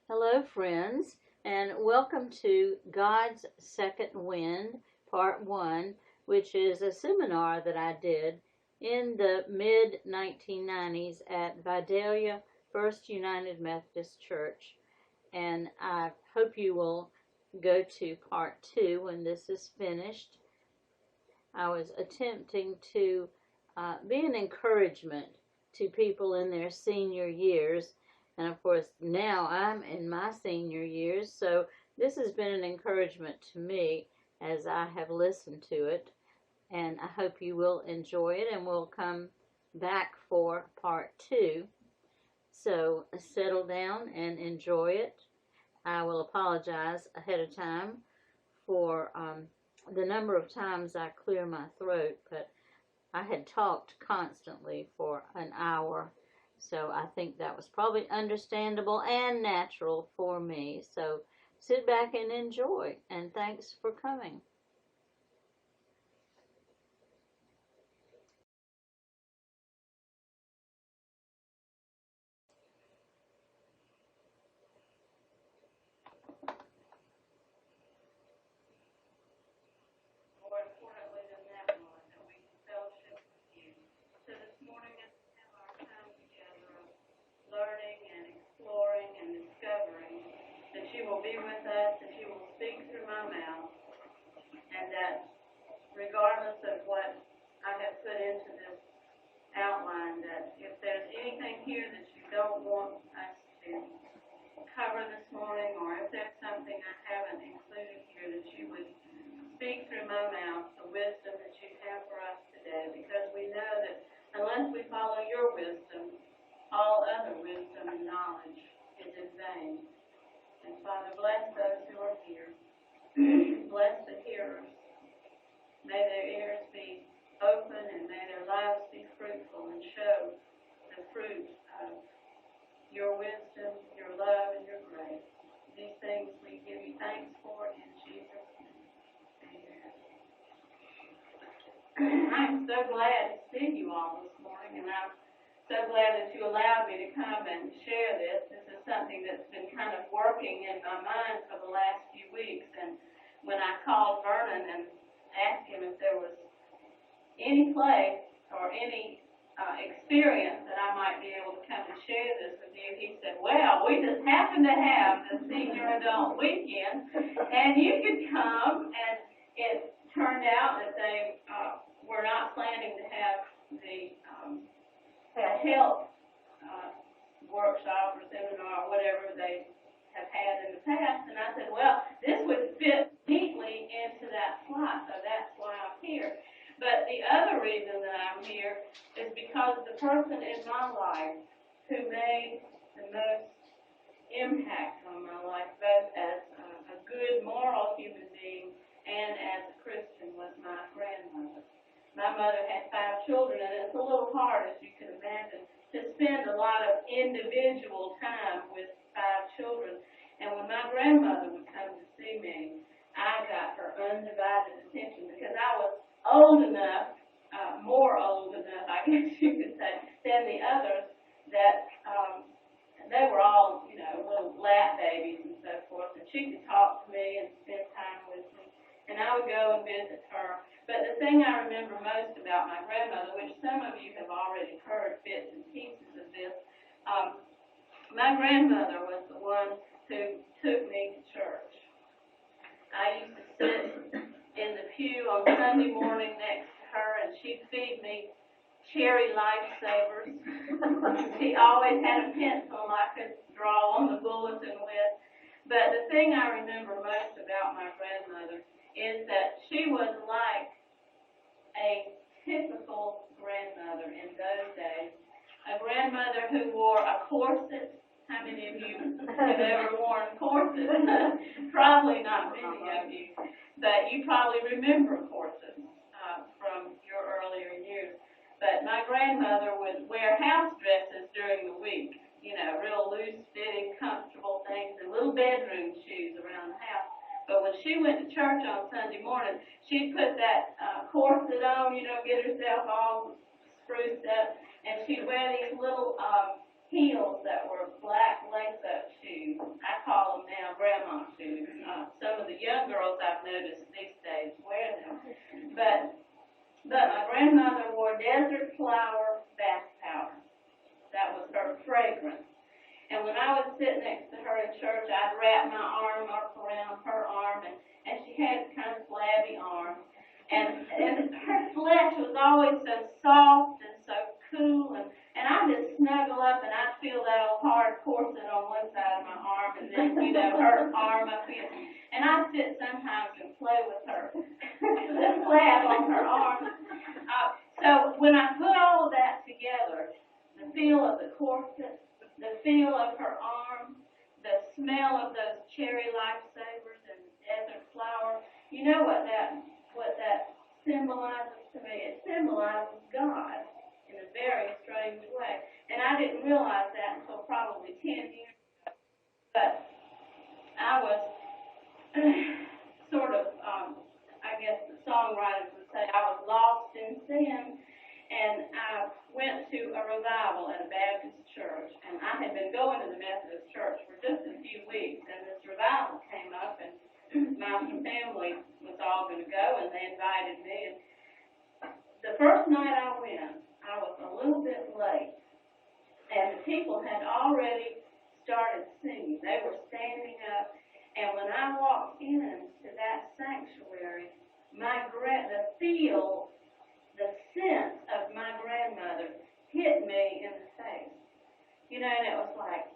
Hello, friends, and welcome to God's Second Wind, Part 1, which is a seminar that I did in the mid 1990s at Vidalia First United Methodist Church. And I hope you will go to Part 2 when this is finished. I was attempting to be an encouragement to people in their senior years. And of course, now I'm in my senior years, so this has been an encouragement to me as I have listened to it. And I hope you will enjoy it, and we'll come back for part 2. So settle down and enjoy it. I will apologize ahead of time for the number of times I clear my throat, but I had talked constantly for an hour, so I think that was probably understandable and natural for me. So sit back and enjoy, and thanks for coming. Learning and exploring and discovering that you will be with us, that you will speak through my mouth, and that regardless of what I have put into this outline, that if there's anything here that you don't want us to cover this morning, or if there's something I haven't included here, that you would speak through my mouth the wisdom that you have for us today, because we know that unless we follow your wisdom, all other wisdom and knowledge is in vain. And Father, bless those who are here. Bless the hearers. May their ears be open, and may their lives be fruitful and show the fruit of your wisdom, your love, and your grace. These things we give you thanks for in Jesus' name. Amen. I'm so glad to see you all this morning, and I'm so glad that you allowed me to come and share this. This is something that's been kind of working in my mind for the last few weeks. And when I called Vernon and asked him if there was any place or any experience that I might be able to come and share this with you, he said, well, we just happen to have the senior adult weekend, and you could come. And it turned out that they were not planning to have the health workshop or seminar or whatever they have had in the past. And I said, well, this would fit neatly into that slot, so that's why I'm here. But the other reason that I'm here is because the person in my life who made the most impact on my life, both as a good moral human being and as a Christian, was my grandmother. My mother had 5 children, and it's a little hard, as you can imagine, to spend a lot of individual time with 5 children. And when my grandmother would come to see me, I got her undivided attention, because I was old enough, more old enough, I guess you could say, than the others, that they were all, little lap babies and so forth, and she could talk to me and spend time with me, and I would go and visit her. But the thing I remember most about my grandmother, which some of you have already heard bits and pieces of this, my grandmother was the one who took me to church. I used to sit in the pew on Sunday morning next to her, and she'd feed me cherry lifesavers. She always had a pencil I could draw on the bulletin with. But the thing I remember most about my grandmother is that she was like a typical grandmother in those days. A grandmother who wore a corset. How many of you have ever worn corsets? Probably not many of you, but you probably remember corsets from your earlier years. But my grandmother would wear house dresses during the week, real loose-fitting, comfortable things, and little bedroom shoes around the house. But when she went to church on Sunday morning, she'd put that corset on, get herself all spruced up, and she'd wear these little heels that were black lace-up shoes. I noticed these days wear them. But my grandmother wore desert flower bath powder. That was her fragrance. And when I would sit next to her in church, I'd wrap my arm up around her arm, and she had kind of flabby arms. And her flesh was always so soft and so cool, and I'd just snuggle up, and I'd feel that old hard corset on one side of my arm, and then, her arm up here. And I'd sit sometimes and play with her, the flab on her arm. So when I put all of that together, the feel of the corset, the feel of her arm, the smell of those cherry lifesavers and desert flower, you know what that symbolizes to me? It symbolizes God in a very strange way. And I didn't realize that until probably 10 years ago. But I was sort of, I guess the songwriters would say, I was lost in sin. And I went to a revival at a Baptist church, and I had been going to the Methodist church for just a few weeks, and this revival came up, and my family was all going to go, and they invited me. And the first night I went, I was a little bit late, and the people had already started singing. They were standing up, and when I walked into that sanctuary, the sense of my grandmother hit me in the face. And it was like,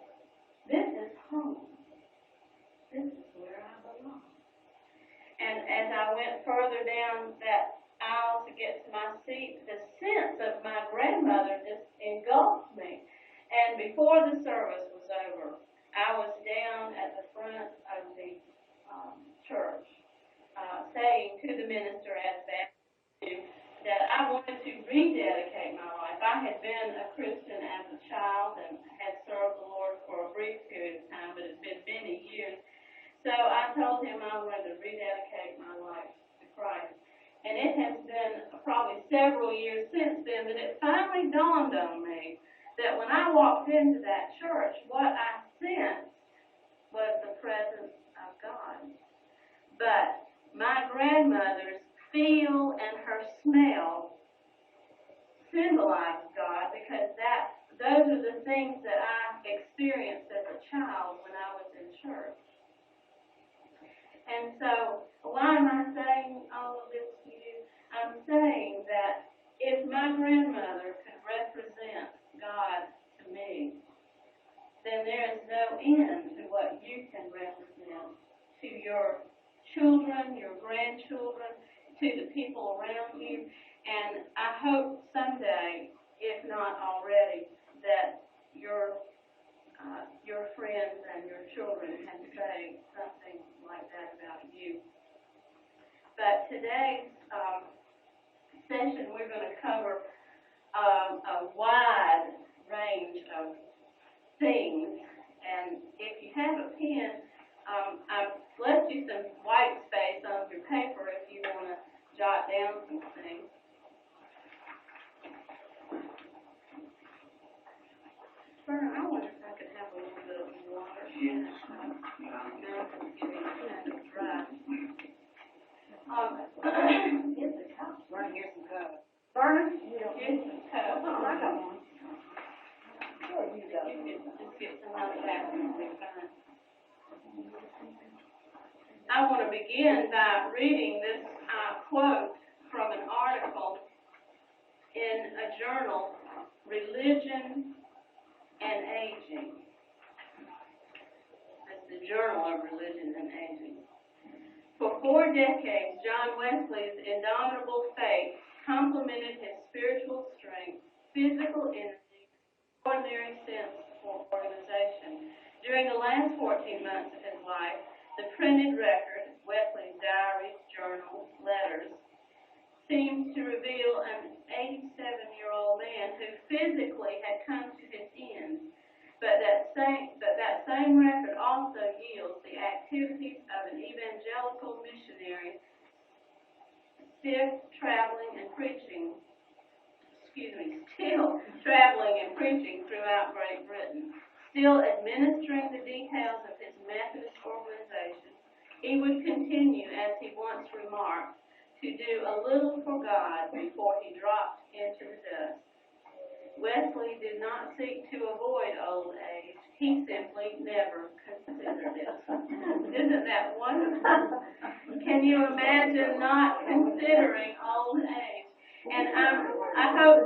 this is home. This is where I belong. And as I went further down that aisle to get to my seat, the sense of my grandmother just engulfed me. And before the service was over, I was down at the front of the church saying to the minister at that that I wanted to rededicate my life. I had been a Christian as a child and had served the Lord for a brief period of time, but it's been many years. So I told him I wanted to rededicate my life to Christ. And it has been probably several years since then that it finally dawned on me that when I walked into that church, what I sensed was the presence of God. But my grandmother's feel and her smell symbolize God, because those are the things that I experienced as a child when I was in church. And so, why am I saying all of this to you? I'm saying that if my grandmother could represent God to me, then there is no end to what you can represent to your children, your grandchildren, to the people around you. And I hope someday, if not already, that your friends and your children can say something like that about you. But today's session, we're going to cover a wide range of things. And if you have a pen, I've left you some white space on your paper if you want to jot down some things. Vernon, I wonder if I could have a little bit of water. Yes. My mouth is getting kind of dry. Here's the cup. Vernon, here's some cup. Vernon, here's some cup. Oh, I got one. Sure, you go. You can just get some out of that and be fine. I want to begin by reading this quote from an article in a journal, Religion and Aging. It's the Journal of Religion and Aging. For 4 decades, John Wesley's indomitable faith complemented his spiritual strength, physical energy, extraordinary sense for organization. During the last 14 months of his life, the printed record, Wesley's diaries, journals, letters, seems to reveal an 87-year-old man who physically had come to his end. But that same record also yields the activities of an evangelical missionary, still traveling and preaching throughout Great Britain, still administering the details of his Methodist organization, he would continue, as he once remarked, to do a little for God before he dropped into the dust. Wesley did not seek to avoid old age. He simply never considered it. Isn't that wonderful? Can you imagine not considering old age? And I hope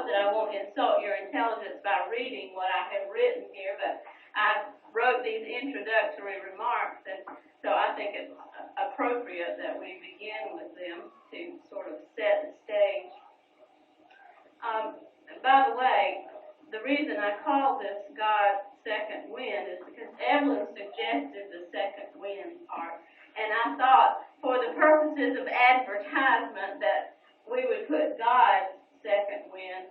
that I won't insult your intelligence by reading what I have written here, but I wrote these introductory remarks, and so I think it's appropriate that we begin with them to sort of set the stage. By the way, the reason I call this God's second wind is because Evelyn suggested the second wind part, and I thought for the purposes of advertisement that we would put God's second wind,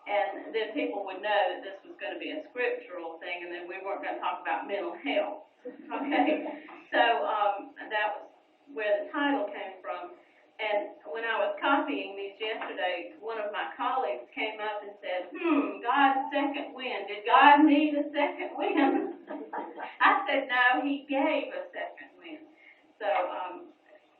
and then people would know that this was going to be a scriptural thing, and then we weren't going to talk about mental health. Okay, so that was where the title came from. And when I was copying these yesterday, one of my colleagues came up and said, God's second wind. Did God need a second wind? I said, no, he gave a second wind. So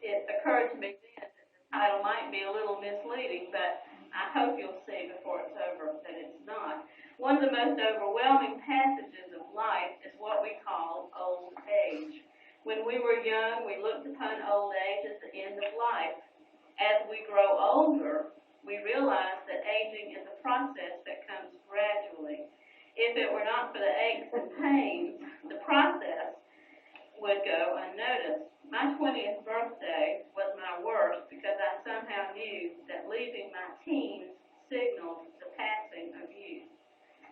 it occurred to me then that the title might be a little misleading, but I hope you'll see before it's over that it's not. One of the most overwhelming passages of life is what we call old age. When we were young, we looked upon old age as the end of life. As we grow older, we realize that aging is a process that comes gradually. If it were not for the aches and pains, the process would go unnoticed. My 20th birthday was my worst because I somehow knew that leaving my teens signaled the passing of youth.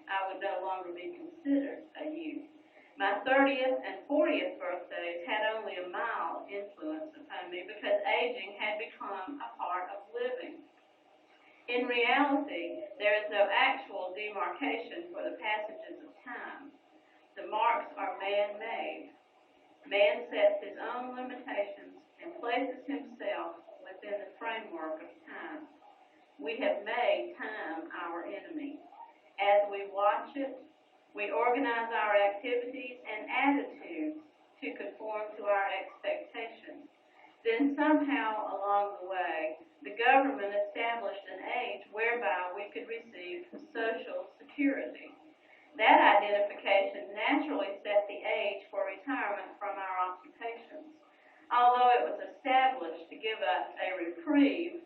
I would no longer be considered a youth. My 30th and 40th birthdays had only a mild influence upon me because aging had become a part of living. In reality, there is no actual demarcation for the passages of time. The marks are man-made. Man sets his own limitations and places himself within the framework of time. We have made time our enemy. As we watch it, we organize our activities and attitudes to conform to our expectations. Then somehow along the way, the government established an age whereby we could receive Social Security. That identification naturally set the age for retirement from our occupations. Although it was established to give us a reprieve,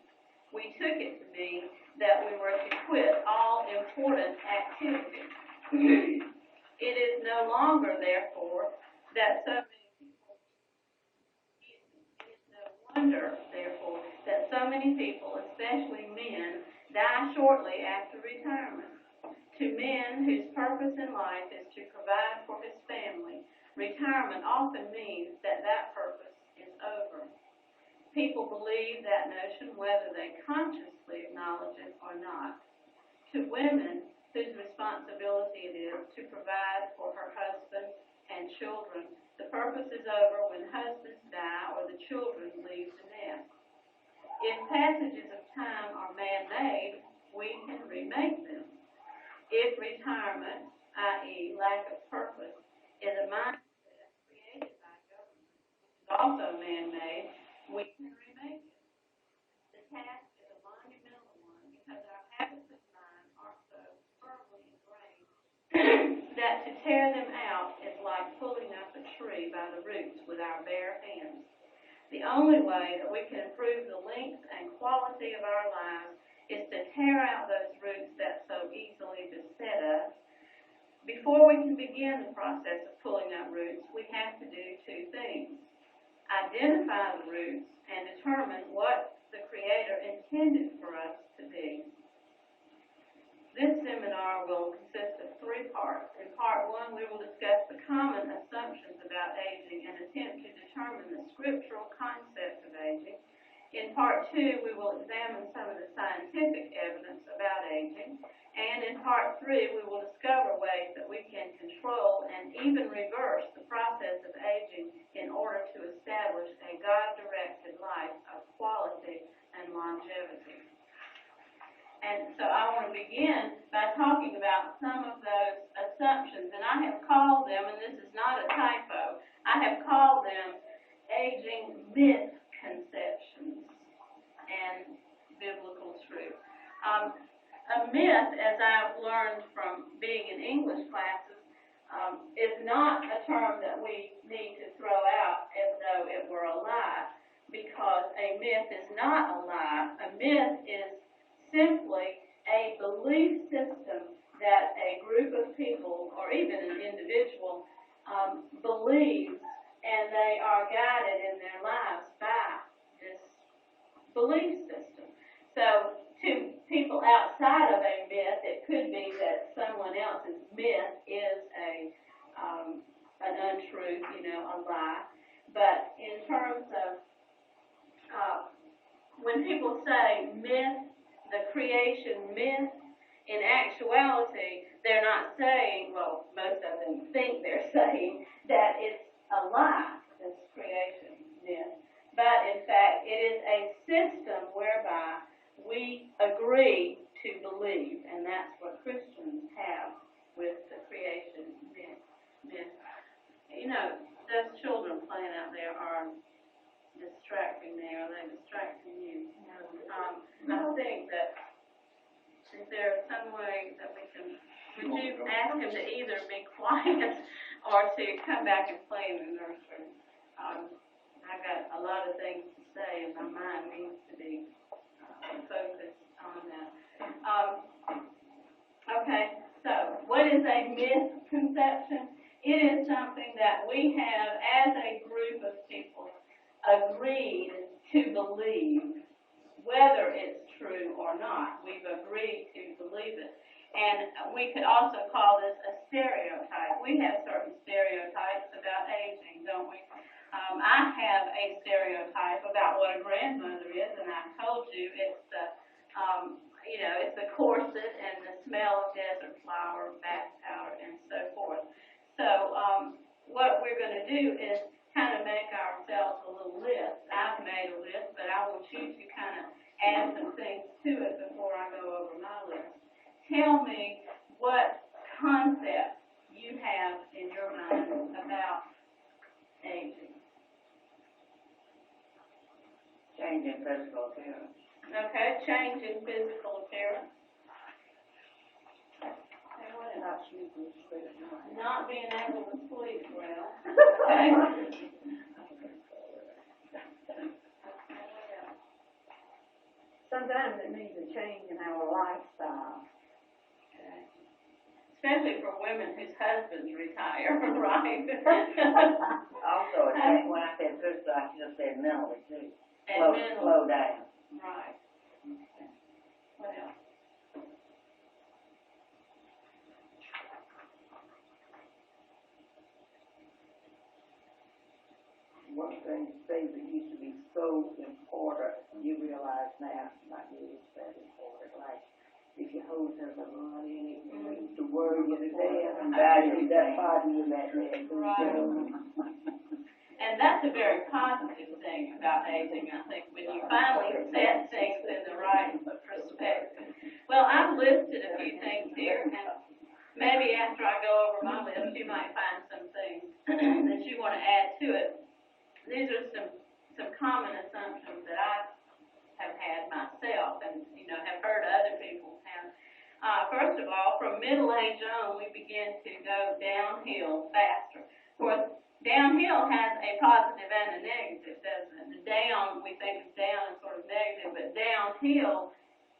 we took it to mean that we were to quit all important activities. It is no longer, therefore, that so many people, it is no wonder, therefore, that so many people, especially men, die shortly after retirement. To men whose purpose in life is to provide for his family, retirement often means that that purpose is over. People believe that notion whether they consciously acknowledge it or not. To women, whose responsibility it is to provide for her husband and children, the purpose is over when husbands die or the children leave the nest. If passages of time are man-made, we can remake them. If retirement, i.e. lack of purpose, is a mindset created by government, which is also man-made, we can remake it. The task is a monumental one because our habits of mind are so firmly ingrained that to tear them out is like pulling up a tree by the roots with our bare hands. The only way that we can improve the length and quality of our lives is to tear out those roots that so easily beset us. Before we can begin the process of pulling up roots, we have to do two things. Identify the roots and determine what the Creator intended for us to be. This seminar will consist of 3 parts. In part 1, we will discuss the common assumptions about aging and attempt to determine the scriptural concept of aging. In part 2, we will examine some of the scientific evidence about aging. And in part 3, we will discover ways that we can control and even reverse the process of aging in order to establish a God-directed life of quality and longevity. And so I want to begin by talking about some of those assumptions, and I have called them, and this is not a typo, I have called them aging misconceptions and biblical truth. A myth, as I've learned from being in English classes, is not a term that we need to throw out as though it were a lie, because a myth is not a lie. A myth is simply a belief system that a group of people, or even an individual, believes, and they are guided in their lives by this belief system. So to people outside of a myth, it could be that someone else's myth is an untruth, a lie. But in terms of when people say myth, the creation myth, in actuality, they're not saying, well, most of them think they're saying that it's a lie, this creation myth. But in fact, it is a system whereby we agree to believe, and that's what Christians have with the creation myth. Those children playing out there are distracting me. Are they distracting you? I think that is there some way that we can, would you ask him to either be quiet or to come back and play in the nursery? I've got a lot of things to say, and my mind needs to be focused on that. Okay, so what is a misconception? It is something that we have, as a group of people, agreed to believe, whether it's true or not. We've agreed to believe it. And we could also call this a stereotype. We have certain stereotypes about aging, don't we? I have a stereotype about what a grandmother is, and I told you it's the corset and the smell of desert flower, bath powder, and so forth. So what we're going to do is kind of make ourselves a little list. I've made a list, but I want you to kind of add some things to it before I go over my list. Tell me what concept you have in your mind about aging. Change in physical appearance. Okay, change in physical appearance. Okay, what else? Not being able to sleep well. Okay. Sometimes it means a change in our lifestyle. Okay. Especially for women whose husbands retire, right? Also, when I said physical, I should have said mentally too. And slow down. Right. Okay. What else? One thing things that used to be so important, you realize now not really that important. Like if your hose has a run in it, you need to worry in the day and value that body in that day. Right. And that's a very positive thing about aging, I think, when you finally set things in the right perspective. Well, I've listed a few things here, and maybe after I go over my list, you might find some things that you want to add to it. These are some common assumptions that I have had myself and, have heard other people have. First of all, from middle age on, we begin to go downhill faster. Of course, downhill has a positive and a negative, doesn't it? The down, we think of down as sort of negative, but downhill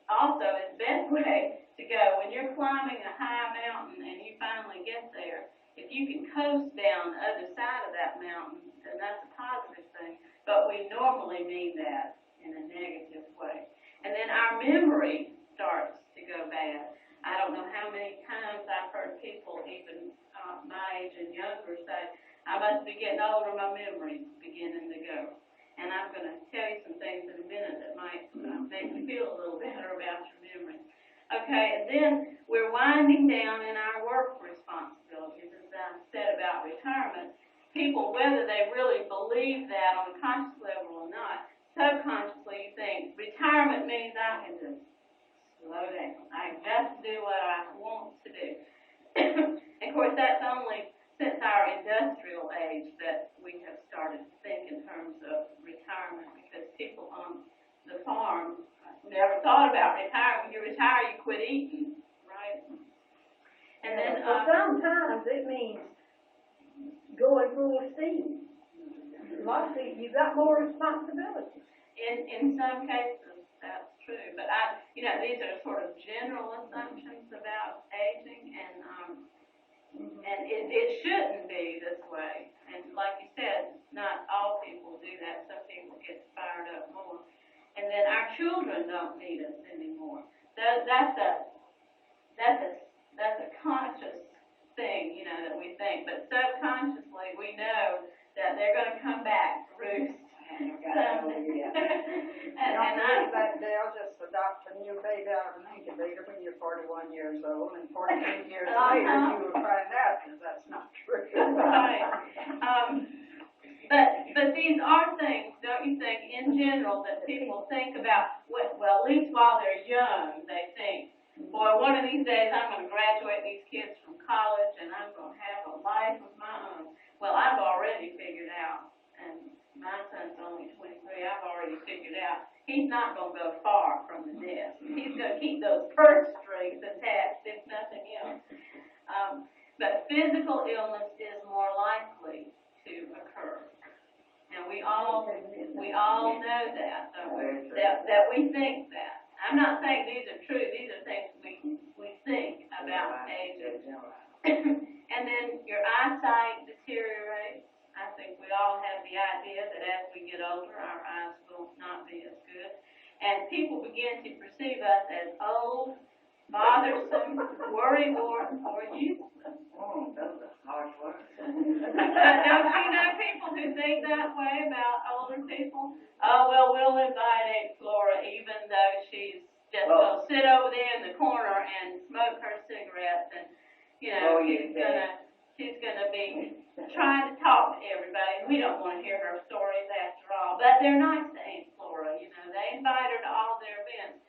also is the best way to go. When you're climbing a high mountain and you finally get there, if you can coast down the other side of that mountain, then that's a positive thing. But we normally mean that in a negative way. And then our memory starts to go bad. I don't know how many times I've heard people, even my age and younger, say, I must be getting older, my memory's beginning to go. And I'm going to tell you some things in a minute that might make you feel a little better about your memory. Okay, and then we're winding down in our work responsibilities. As I said about retirement, people, whether they really believe that on a conscious level or not, subconsciously you think retirement means I can just slow down. I can just do what I want to do. And of course, that's only since our industrial age that we have started to think in terms of retirement, because people on the farm never thought about retirement. When you retire, you quit eating, right? And then sometimes it means going full steam. A lot of people, you've got more responsibility. in some cases, that's true. But these are sort of general assumptions about aging, and it shouldn't be this way. And like you said, not all people do that. Some people get fired up more. And then our children don't need us anymore. That's a conscious thing, that we think. But subconsciously, we know that they're going to come back, Ruth. That Dell just adopted a new baby out of an incubator when you're 41 years old, and 14 years later you will find out that that's not true. Right. But these are things, don't you think, in general, that people think about, well, at least while they're young, they think, boy, one of these days I'm going to graduate these kids from college and I'm going to have a life of my own. Well, I've already figured out, and my son's only 23, I've already figured out, he's not going to go far from the nest. He's going to keep those purse strings attached, if nothing else. But physical illness is more likely to occur. And we all know that, don't we? That we think that. I'm not saying these are true. These are things we think about aging. And then your eyesight deteriorates. I think we all have the idea that as we get older, our eyes will not be as good. And people begin to perceive us as old, bothersome, worrywart, or useless. Oh, those are harsh words. Don't you know people who think that way about older people? Oh, well, we'll invite Aunt Flora, even though she's just going to sit over there in the corner and smoke her cigarettes, and, she's gonna be trying to talk to everybody. We don't want to hear her stories after all, but they're nice to Aunt Flora, They invite her to all their events.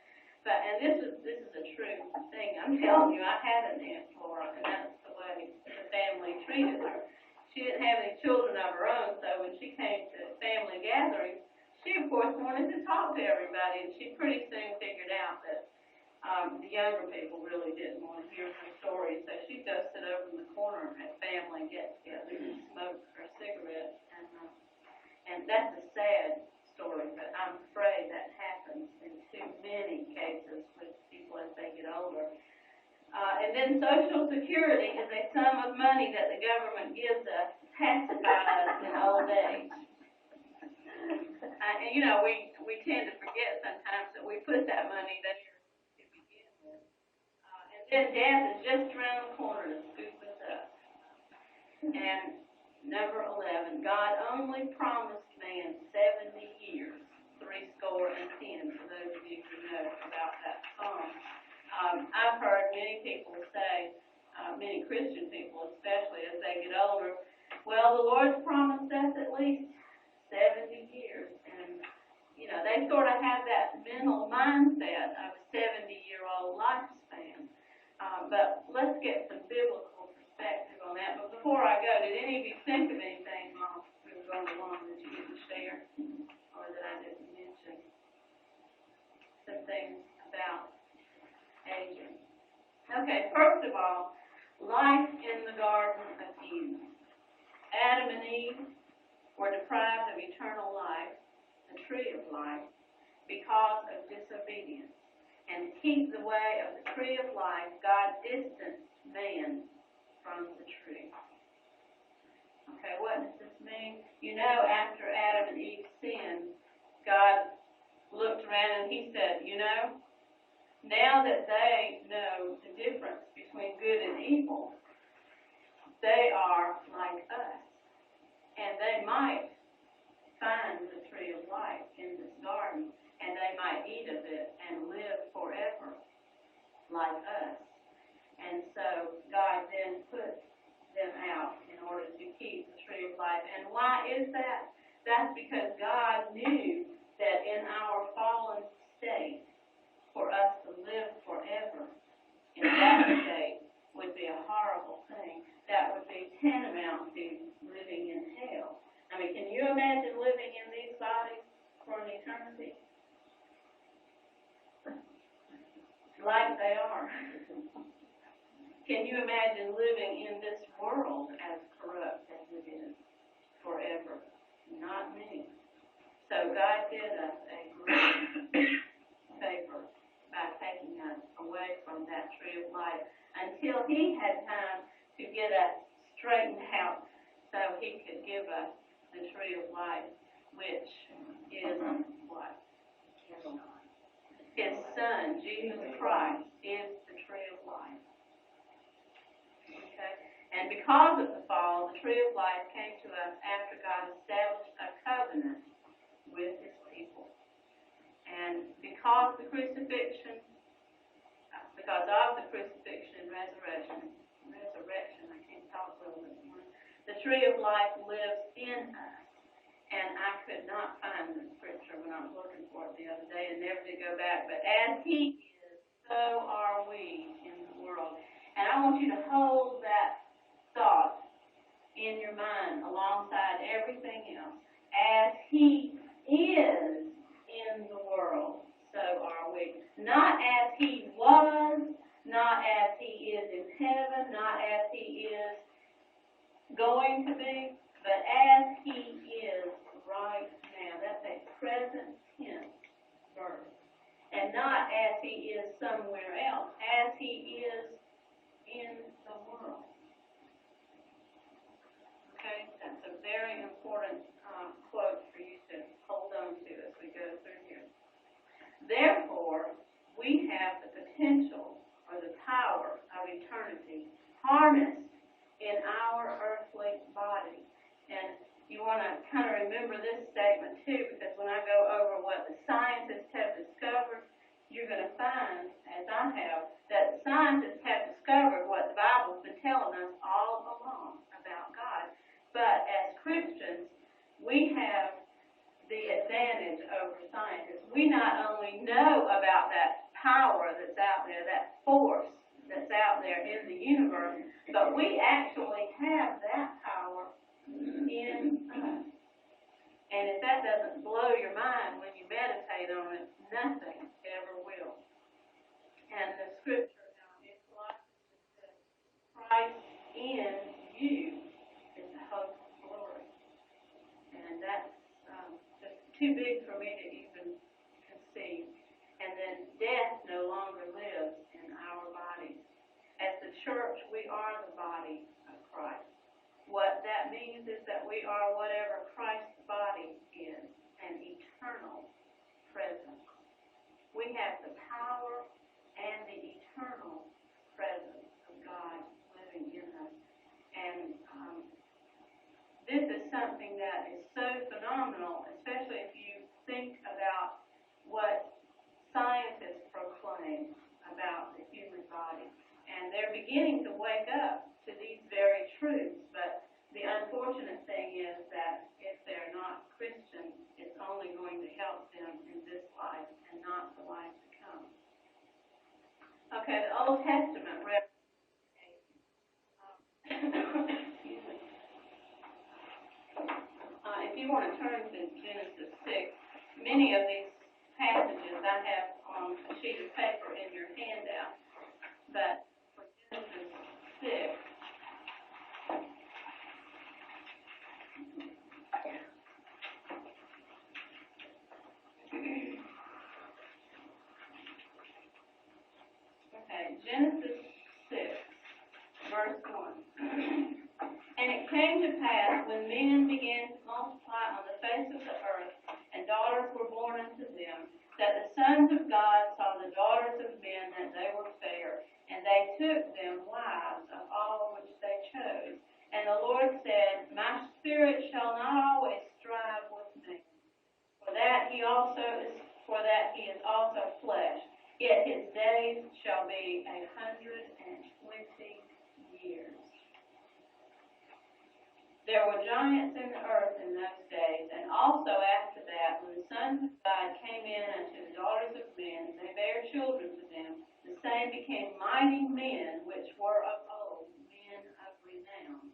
And this is a true thing. I'm telling you, I had an Aunt Flora, and that's the way the family treated her. She didn't have any children of her own, so when she came to family gatherings, she, of course, wanted to talk to everybody, and she pretty soon figured out that the younger people really didn't want to hear her stories, so she'd go sit over in the corner at family get-together and smoke her cigarette, and that's a sad story, but I'm afraid that happens in too many cases with people as they get older. And then Social Security is a sum of money that the government gives us to pacify us in old age. And we tend to forget sometimes that we put that money there to begin with. And then death is just around the corner to scoop us up. And number 11, God only promised man 70 years, 70, for those of you who know about that song. I've heard many people say, many Christian people especially as they get older, well, the Lord's promised us at least 70 years. And, they sort of have that mental mindset of a 70-year-old lifespan. But let's get some biblical perspective on that. But before I go, did any of you think of anything while we were going along that you didn't share or that I didn't mention? Some things about aging. Okay, first of all, life in the Garden of Eden. Adam and Eve were deprived of eternal life, the tree of life, because of disobedience. And to keep the way of the tree of life, God distanced man from the tree. Okay, what does this mean? After Adam and Eve sinned, God looked around and he said, now that they know the difference between good and evil, they are like us. And they might find the tree of life in this garden, and they might eat of it and live forever like us. And so God then put them out in order to keep the tree of life. And why is that? That's because God knew that in our fallen state, for us to live state would be a horrible thing. That would be tantamount to living in hell. I mean, can you imagine living in these bodies for an eternity? Like they are. Can you imagine living in this world as corrupt as it is forever? Not me. So God did us a great favor by taking us away from that tree of life until He had time to get us straightened out so He could give us the tree of life, which is what? His Son, Jesus Christ, is the tree of life. Okay? And because of the fall, the tree of life came to us after God established a covenant with His people. And because of the crucifixion and resurrection, I can't talk well this morning, the tree of life lives in us. And I could not find the scripture when I was looking for it the other day and never did go back. But as He is, so are we in the world. And I want you to hold that thought in your mind alongside everything else. As He is in the world, so are we. Not as He was, not as He is in heaven, not as He is going to be, but as He is right now. That's a present tense verb. And not as He is somewhere else, as He is in the world. Okay? That's a very important quote for you to hold on to as we go through here. Therefore, we have the potential or the power of eternity harnessed in our earthly body. And you want to kind of remember this statement too, because when I go over what the scientists have discovered, you're going to find, as I have, that scientists have discovered what the Bible's been telling us all along about God. But as Christians, we have the advantage over scientists. We not only know about that power that's out there, that force that's out there in the universe, but we actually have that power in us. And if that doesn't blow your mind when you meditate on it, nothing ever will. And the scripture in Colossians says, Christ in you is the hope of glory. And that's just too big for me to even conceive. And then death no longer lives in our bodies. As the church, we are the body of Christ. What that means is that we are whatever Christ's body is, an eternal presence. We have the power and the eternal presence of God living in us. And this is something that is so phenomenal, especially if you think about what scientists proclaim about the human body. And they're beginning to wake up to these very truths. But the unfortunate thing is that if they're not Christians, it's only going to help them in this life and not the life to come. Okay, the Old Testament excuse me. If you want to turn to Genesis 6, many of these passages I have on a sheet of paper in your handout. But for Genesis 6, Genesis 6, verse 1. And it came to pass, when men began to multiply on the face of the earth, and daughters were born unto them, that the sons of God saw the daughters of men, that they were fair, and they took them wives of all which they chose. And the Lord said, My spirit shall not always strive with man, for that he is also flesh. Yet his days shall be 120 years. There were giants in the earth in those days, and also after that, when the sons of God came in unto the daughters of men, they bare children to them. The same they became mighty men, which were of old, men of renown.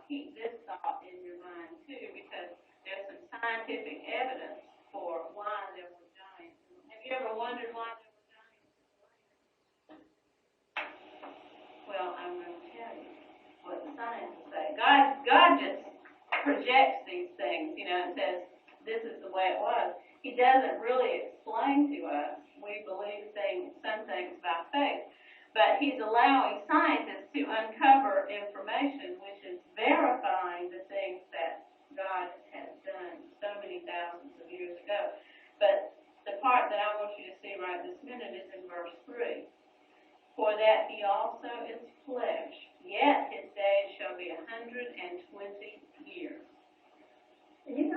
Keep this thought in your mind, too, because there's some scientific evidence for why there were giants. Have you ever wondered why there were giants? Well, I'm going to tell you what the scientists say. God just projects these things, and says, this is the way it was. He doesn't really explain to us. We believe some things by faith. But he's allowing scientists to uncover information which is verifying the things that God has done so many thousands of years ago. But the part that I want you to see right this minute is in verse 3. For that he also is flesh, yet his days shall be 120 years.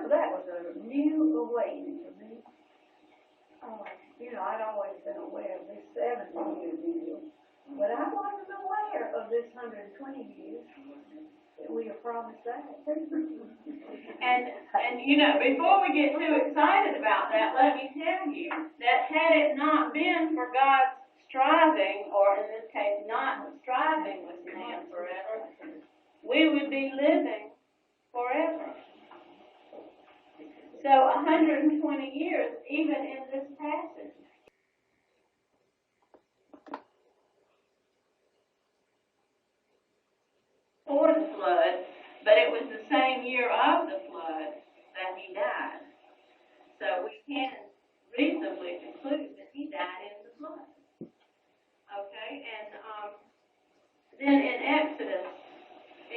That was a new awakening to me. I'd always been aware of this 70-year deal, but I wasn't aware of this 120 years that we are promised that. And before we get too excited about that, let me tell you that had it not been for God's striving, or in this case, not striving with man forever, we would be living forever. So 120 years, even in this passage. For the flood, but it was the same year of the flood that he died. So we can reasonably conclude that he died in the flood. Okay, and then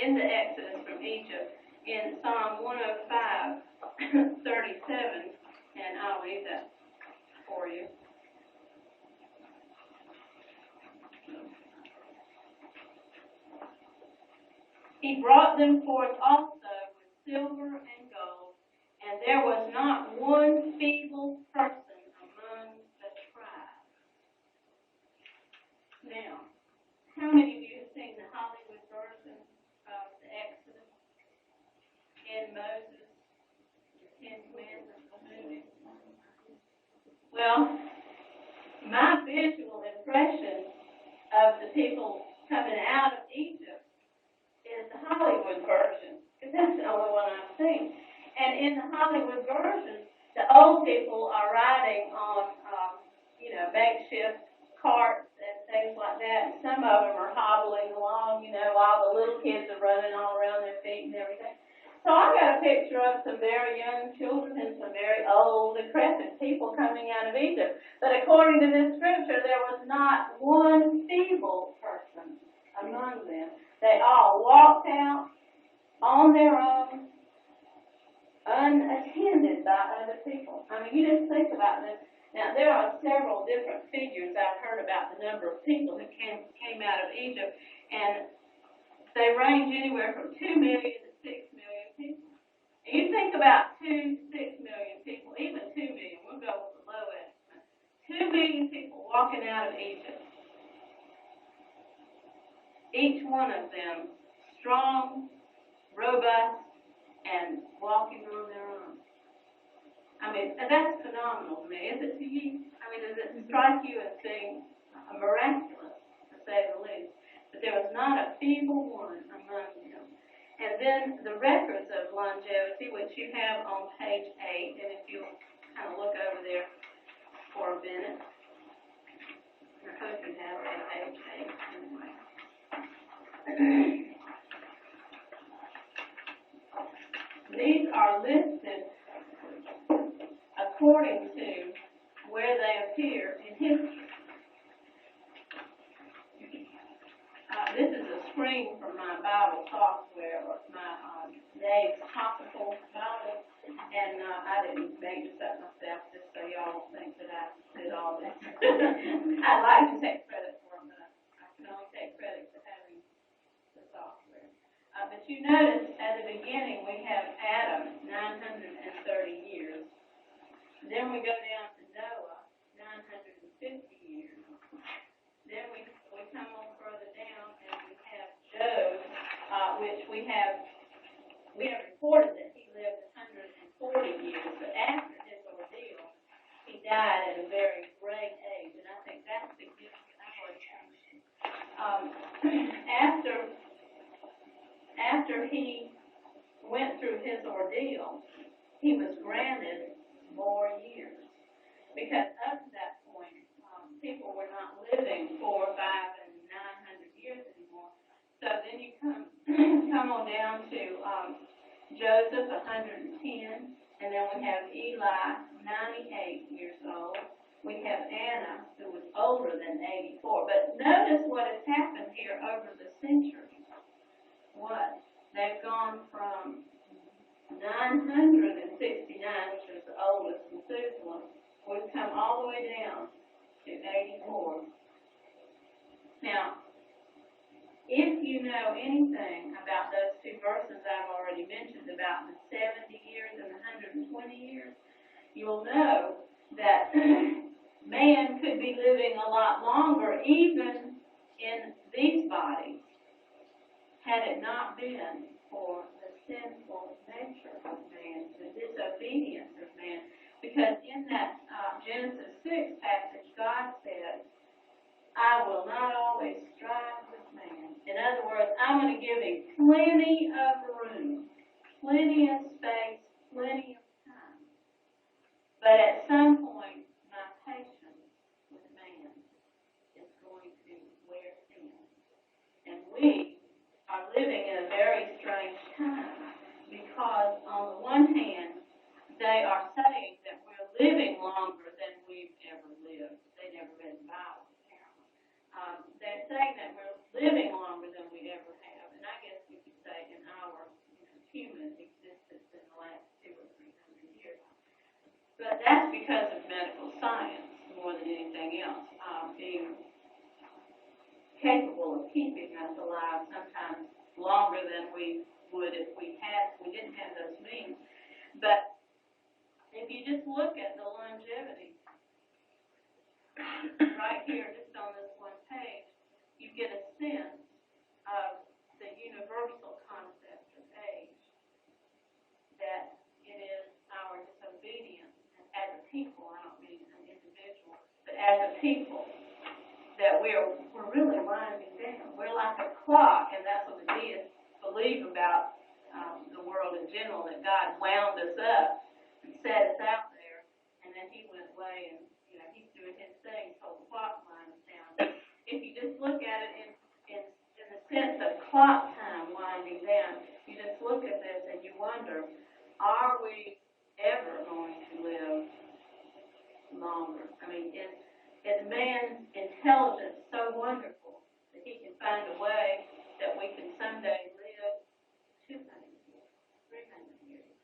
in the Exodus from Egypt, in Psalm 105, 37, and I'll read that for you. He brought them forth also with silver and gold, and there was not one feeble person among the tribes. Now, how many of you have seen the Hollywood version of the Exodus? In Moses, the Ten Commandments movie? Well, my visual impression of the people coming out of Egypt is the Hollywood version, because that's the only one I've seen. And in the Hollywood version, the old people are riding on, makeshift carts and things like that, and some of them are hobbling along, while the little kids are running all around their feet and everything. So I got a picture of some very young children and some very old, decrepit people coming out of Egypt. But according to this scripture, there was not one feeble person among them. They all walked out on their own, unattended by other people. I mean, you just think about this. Now, there are several different figures I've heard about the number of people who came out of Egypt, and they range anywhere from 2 million to 6 million people. And you think about 2 to 6 million people, even 2 million, we'll go with the low estimate. 2 million people walking out of Egypt. Each one of them strong, robust, and walking on their own. I mean, that's phenomenal to me. Is it to you? I mean, does it strike you as being miraculous, to say the least? But there was not a feeble one among them. And then the records of longevity, which you have on page 8, and if you'll kind of look over there for a minute. I hope you have it on page 8 anyway. These are listed according to where they appear in history. This is a screen from my Bible software, or my Dave's Topical Bible, and I didn't make this up myself, just so y'all don't think that I did all this. I'd like to take credit for it, but I can only take credit for having the software. But you notice at the beginning we have Adam, 930 years. Then we go down to Noah, 950 years. Then we come on further down and we have Job, which we have reported that he lived 140 years, but after his ordeal, he died at a very great age, and I think that's significant. after he went through his ordeal, he was granted more years. Because up to that point, people were not living 4, 5, and 900 years anymore. So then you come on down to Joseph, 110, and then we have Eli, 98 years old. We have Anna, who was older than 84. But notice what has happened here over the centuries. What? They've gone from 969, which is the oldest Methuselah. We've come all the way down to 84. Now, if you know anything about those two verses I've already mentioned about the 70 years and the 120 years, you'll know that man could be living a lot longer even in these bodies had it not been for the sinful nature of man, the disobedience of man. Because in that Genesis 6 passage, God said, I will not always strive with man. In other words, I'm going to give him plenty of room, plenty of space, plenty of time. But at some point, my patience with man is going to wear thin. And we are living in a very strange time because, on the one hand, they are saying that we're living longer than we've ever lived. They never read the Bible, apparently. They're saying that we're living longer than we ever have, and I guess we could say in our human existence in the last 200 or 300 years. But that's because of medical science more than anything else, being capable of keeping us alive sometimes longer than we would if we didn't have those means. But if you just look at the longevity, right here, just on this one page, you get a sense of the universal concept of age, that it is our disobedience as a people, I don't mean an individual, but as a people, that we're really winding down. We're like a clock, and that's what the deists believe about the world in general, that God wound us up and set us out there, and then he went away and, he's doing his thing, so the clock winds down. If you just look at it in the sense of clock time winding down, you just look at this and you wonder, are we ever going to live longer? I mean, is man's intelligence so wonderful that he can find a way that we can someday live 200 years, 300 years?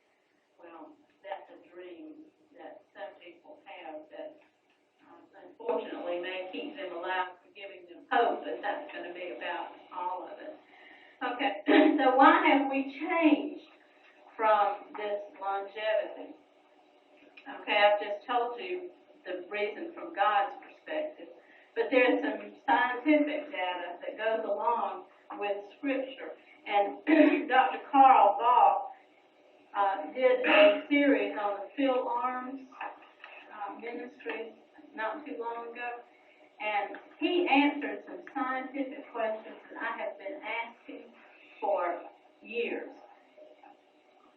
Well, that's a dream that some people have that unfortunately may keep them alive for giving them hope, but that's going to be about all of it. Okay, so why have we changed from this longevity? Okay, I've just told you the reason from God's perspective, but there's some scientific data that goes along with Scripture. And Dr. Carl Ball did a series on the Phil Arms ministry not too long ago, and he answered some scientific questions that I have been asking for years.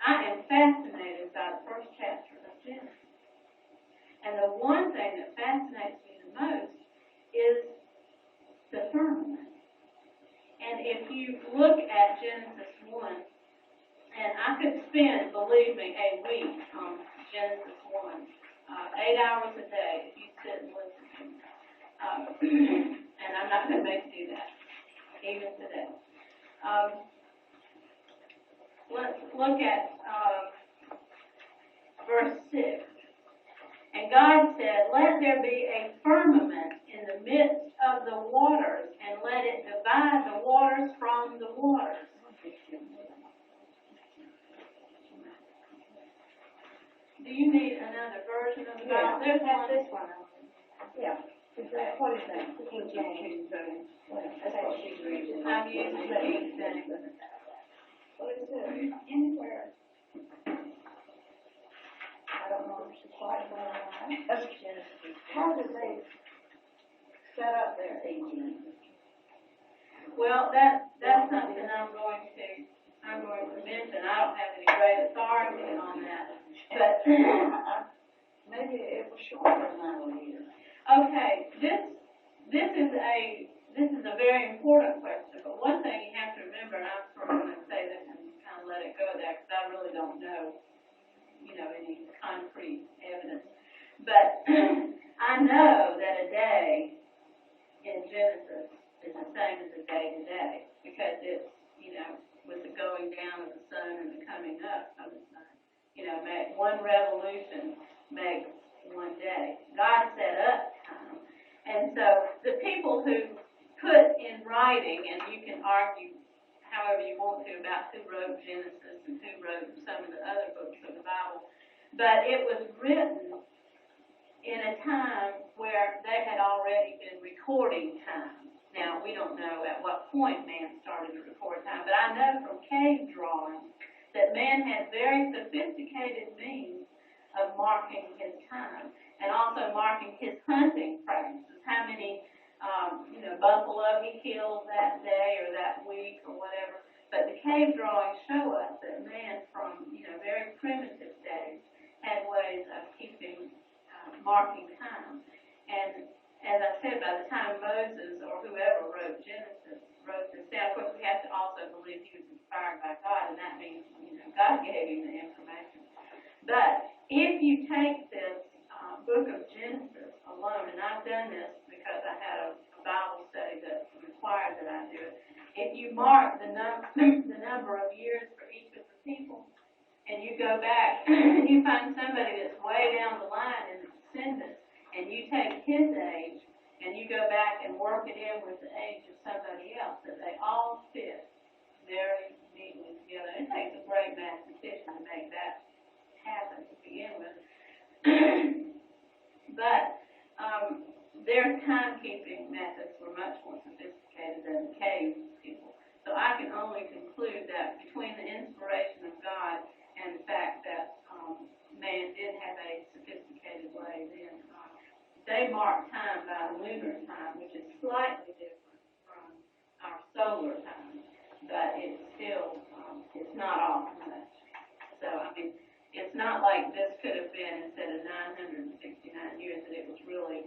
I am fascinated by the first chapter of Genesis. And the one thing that fascinates me the most is the firmament. And if you look at Genesis 1, and I could spend, believe me, a week on Genesis 1, 8 hours a day if you sit and listen to me. And I'm not going to make you do that, even today. Let's look at verse 6. And God said, let there be a firmament in the midst of the waters, and let it divide the waters from the waters. Do you need another version of the Bible? Yeah, There's this one. Yeah. What is that? King James. That's what she's reading. I'm using King James. What is it? Anywhere. I don't know if she's quite well. How did they Set up there, 18. Well, that's something I'm going to mention. I don't have any great authority on that, but Maybe it was shorter than I would hear. okay, this is a very important question. But one thing you have to remember, and I'm sort of going to say this and kind of let it go there, because I really don't know, any concrete evidence. But I know that a day in Genesis is the same as a day today, because it's, with the going down of the sun and the coming up of the sun. One revolution makes one day. God set up time. And so the people who put in writing, and you can argue however you want to about who wrote Genesis and who wrote some of the other books of the Bible, but it was written in a time where they had already been recording time. Now, we don't know at what point man started to record time, but I know from cave drawings that man had very sophisticated means of marking his time and also marking his hunting practices, how many buffalo he killed that day or that week or whatever. But the cave drawings show us that man from very primitive days had ways of keeping marking time. And as I said, by the time Moses or whoever wrote Genesis, wrote this down, of course we have to also believe he was inspired by God, and that means God gave him the information. But if you take this book of Genesis alone, and I've done this because I had a Bible study that required that I do it, if you mark the number of years for each of the people, and you go back and you find somebody that's way down the line in the descendants, and you take his age and you go back and work it in with the age of somebody else, that they all fit very neatly together. It takes a great mathematician to make that happen to begin with. But their timekeeping methods were much more sophisticated than the cave people. So I can only conclude that between the inspiration of God and the fact that man did have a sophisticated way then, they mark time by lunar time, which is slightly different from our solar time, but it's still, it's not all much. So, it's not like this could have been, instead of 969 years, that it was really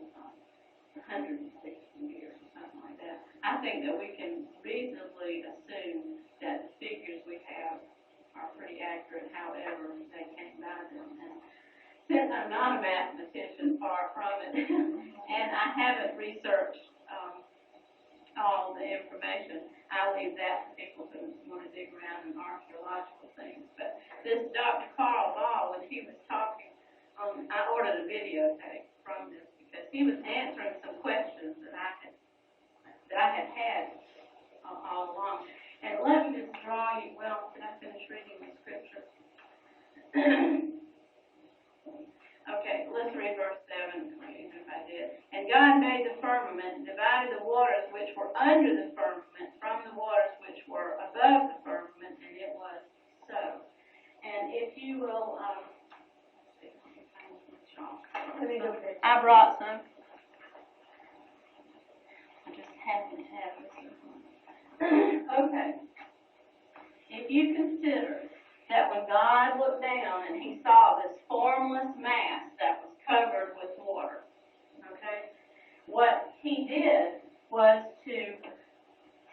160 years or something like that. I think that we can reasonably assume that the figures we have are pretty accurate, however they came by them. And since I'm not a mathematician, far from it, and I haven't researched all the information, I leave that to people who want to dig around in archaeological things. But this Dr. Carl Ball, when he was talking, I ordered a videotape from this because he was answering some questions that I had all along. And let me just draw you, well, did I finish reading the scripture? Okay, let's read verse 7, even if I did. And God made the firmament and divided the waters which were under the firmament from the waters which were above the firmament, and it was so. And if you will, I brought some. I just happen to have this. Okay. If you consider that when God looked down and he saw this formless mass that was covered with water, okay, what he did was to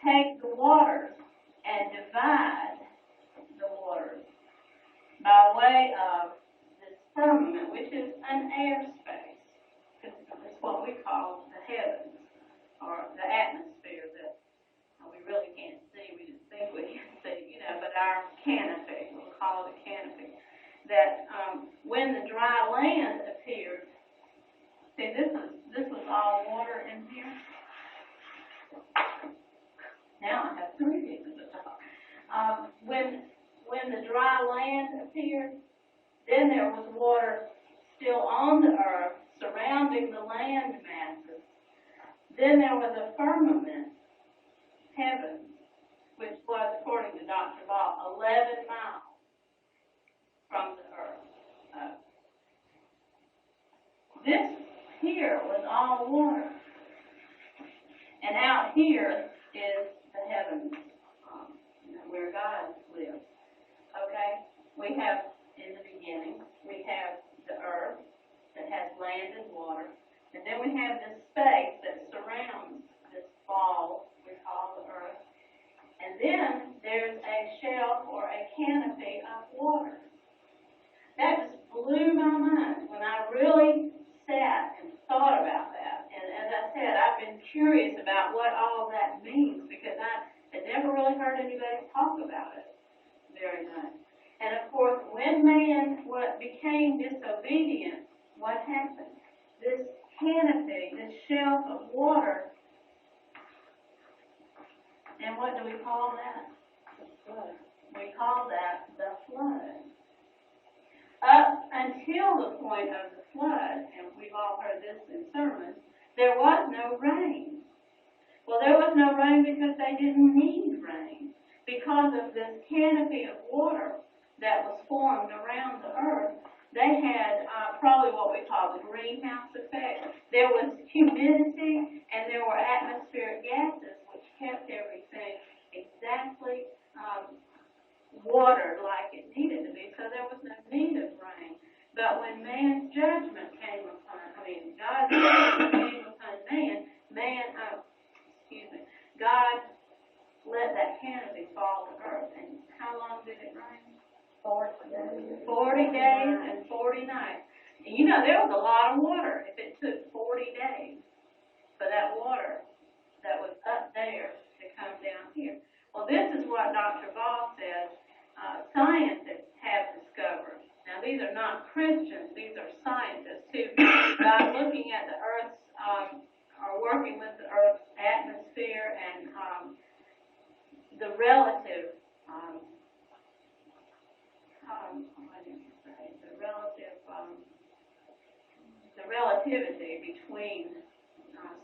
take the waters and divide the waters by way of this firmament, which is an airspace. It's what we call the heavens, or the atmosphere that we really can't see. We just think we can see, but our canopy, we'll call it a canopy, that when the dry land appeared, see, this was all water in here. Now I have three pieces of talk. When the dry land appeared, then there was water still on the earth surrounding the land masses. Then there was a firmament, heaven, which was, according to Dr. Ball, 11 miles from the earth. This here was all water. And out here is the heavens, where God lives. Okay? We have, in the beginning, we have the earth that has land and water. And then we have this space that surrounds this ball we call the earth. And then there's a shelf or a canopy of water. That just blew my mind when I really sat and thought about that. And as I said, I've been curious about what all that means because I had never really heard anybody talk about it very much. And of course, when man became disobedient, what happened? This canopy, this shelf of water, and what do we call that? The flood. We call that the flood. Up until the point of the flood, and we've all heard this in sermons, there was no rain. Well, there was no rain because they didn't need rain. Because of this canopy of water that was formed around the earth, they had probably what we call the greenhouse effect. There was humidity and there were atmospheric gases which kept everything exactly watered like it needed to be, so there was no need of rain. But when man's judgment came upon, God's judgment came upon God let that canopy fall to earth. And how long did it rain? 40 days. 40 days and 40 nights. And you know, there was a lot of water if it took 40 days for that water that was up there to come down here. Well, this is what Dr. Ball says scientists have discovered. Now, these are not Christians. These are scientists who, by looking at the Earth's, are working with the Earth's atmosphere and the relative, the relativity between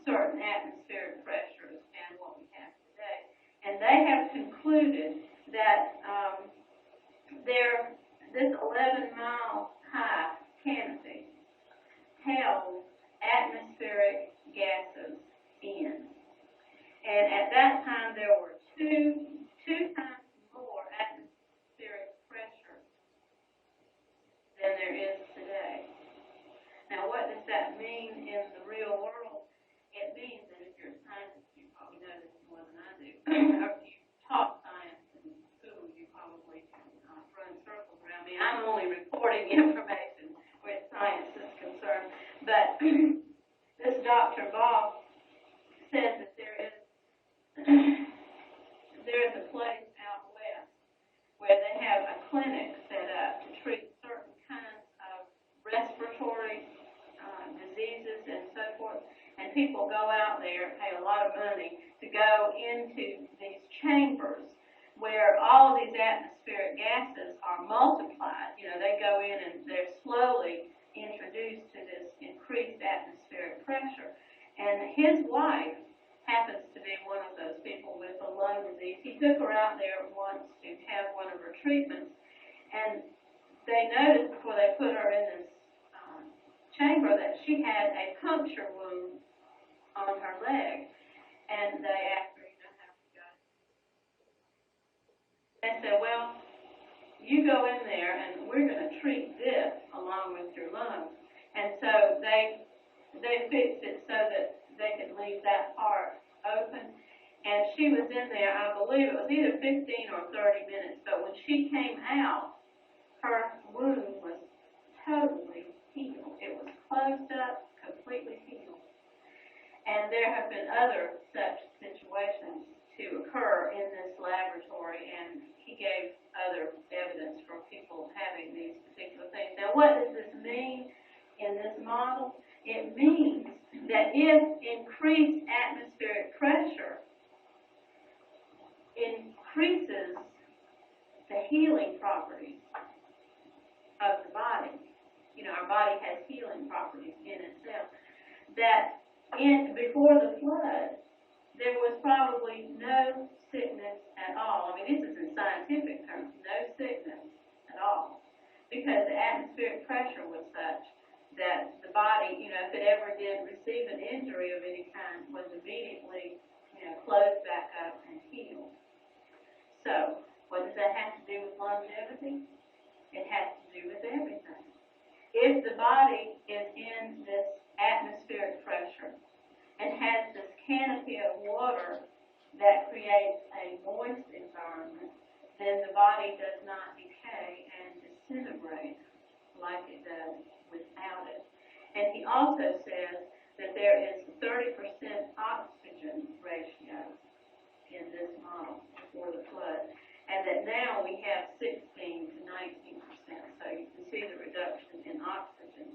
certain atmospheric pressures and what we have today. And they have concluded that this 11-mile high canopy held atmospheric gases in. And at that time, there were two times more atmospheric pressure than there is today. Now, what does that mean in the real world? It means that if you're a scientist, you probably know this more than I do. Or if you taught science in school, you probably run circles around me. I'm only reporting information where science is concerned. But this Dr. Ball says that there is a place out west where they have a clinic set up to treat certain kinds of respiratory diseases and so forth. And people go out there, pay a lot of money to go into these chambers where all of these atmospheric gases are multiplied. You know, they go in and they're slowly introduced to this increased atmospheric pressure. And his wife happens to be one of those people with a lung disease. He took her out there once to have one of her treatments, and they noticed before they put her in this chamber that she had a puncture wound on her leg. And they asked her, how she got it. They said, well, you go in there and we're going to treat this along with your lungs. And so they fixed it so that they could leave that part open. And she was in there, I believe it was either 15 or 30 minutes, but when she came out, her wound was totally healed. It was closed up, completely healed. And there have been other such situations to occur in this laboratory, and he gave other evidence for people having these particular things. Now, what does this mean in this model? It means that if increased atmospheric pressure increases the healing properties of the body, you know, our body has healing properties in itself, that before the flood, there was probably no sickness at all. I mean, this is in scientific terms, no sickness at all, because the atmospheric pressure was such that the body, you know, if it ever did receive an injury of any kind, was immediately flows back up and heals. So, what does that have to do with longevity? It has to do with everything. If the body is in this atmospheric pressure and has this canopy of water that creates a moist environment, then the body does not decay and disintegrate like it does without it. And he also says that there is 30% oxygen ratio in this model before the flood, and that now we have 16 to 19%. So you can see the reduction in oxygen.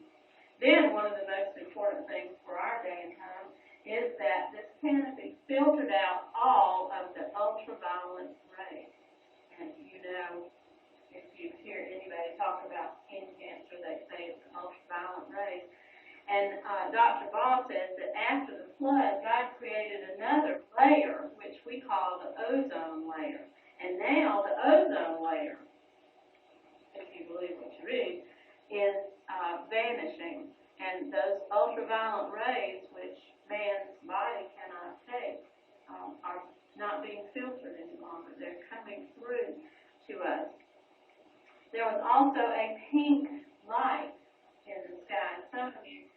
Then one of the most important things for our day and time is that this canopy filtered out all of the ultraviolet rays. And you know, if you hear anybody talk about skin cancer, they say it's ultraviolet rays. And Dr. Ball says that after the flood, God created another layer, which we call the ozone layer. And now the ozone layer, if you believe what you read, is vanishing. And those ultraviolet rays, which man's body cannot take, are not being filtered any longer. They're coming through to us. There was also a pink light in the sky. Some of you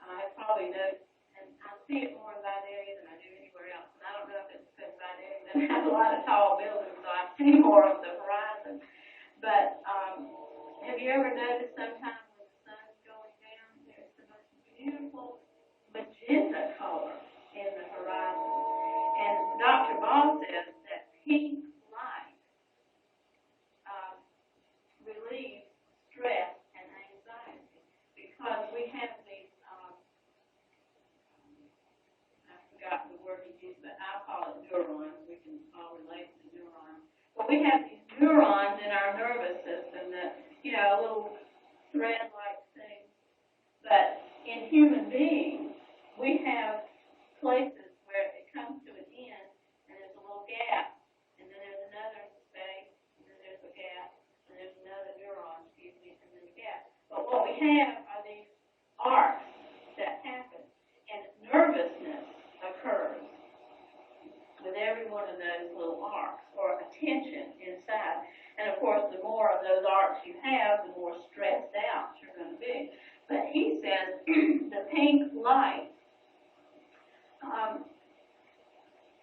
have probably noticed, and I see it more in that area than I do anywhere else. And I don't know if it's because that area doesn't have a lot of tall buildings, so I see more of the horizon. But have you ever noticed sometimes when the sun's going down, there's the most beautiful magenta color in the horizon? And Dr. Ball says that pink light relieves stress and anxiety because we have these, I forgot the word he used, but I'll call it neurons. We can all relate to neurons. But we have these neurons in our nervous system that, you know, little thread-like things. But in human beings, we have places where it comes to an end and there's a little gap, and then there's another space, and then there's a gap, and there's another neuron, and then a gap. But what we have are these arcs that happen, and nervousness occurs with every one of those little arcs, or a tension inside. And of course, the more of those arcs you have, the more stressed out you're going to be. But he says the pink light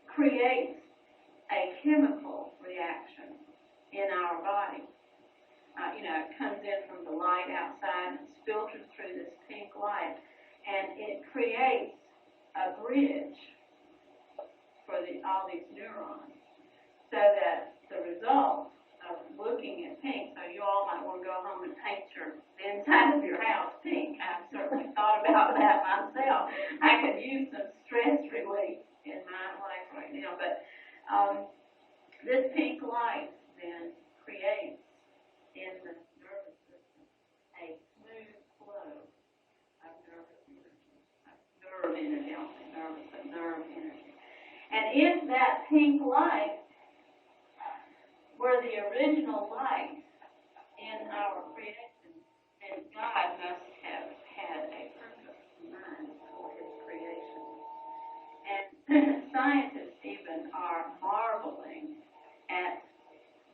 creates a chemical reaction in our body. It comes in from the light outside and it's filtered through this pink light, and it creates a bridge for all these neurons, so that the result of looking at pink, so you all might want to go home and paint the inside of your house pink. I've certainly thought about that myself. I could use some stress relief in my life right now, but this pink light then creates in the nervous system a smooth flow of nervous energy, nerve energy, I don't say nervous, but nerve energy. And if that pink light were the original light in our creation, then God must have had a purpose in mind for his creation. And scientists even are marveling at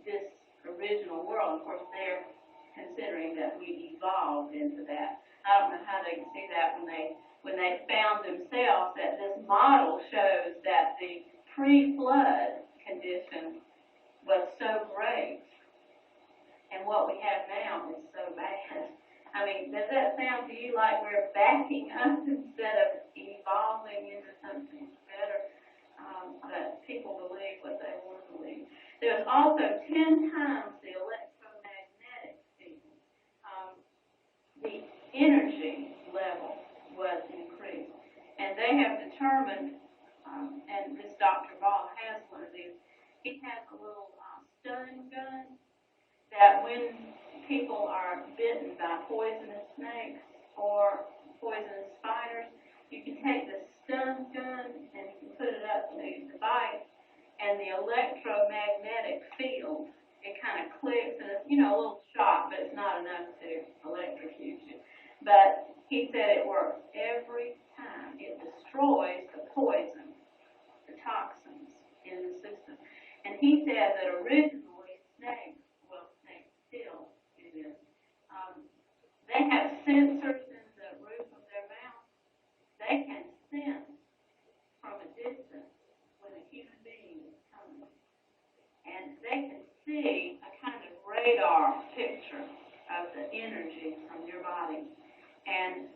this original world. Of course, they're considering that we evolved into that. I don't know how they can see that when they found themselves that this model shows that the pre-flood condition was so great, and what we have now is so bad. I mean, does that sound to you like we're backing up instead of evolving into something better? But people believe what they want to believe. There's also 10 times the electromagnetic field. The energy level was increased. And they have determined, and this Dr. Ball has one of these, he has a little stun gun that when people are bitten by poisonous snakes or poisonous spiders, you can take the stun gun and you can put it up to the bite, and the electromagnetic field, it kind of clicks, and it's, a little shock, but it's not enough to electrocute you. But he said it works every time. It destroys the poison, the toxin, in the system. And he said that originally snakes still do this. They have sensors in the roof of their mouth. They can sense from a distance when a human being is coming. And they can see a kind of radar picture of the energy from your body. And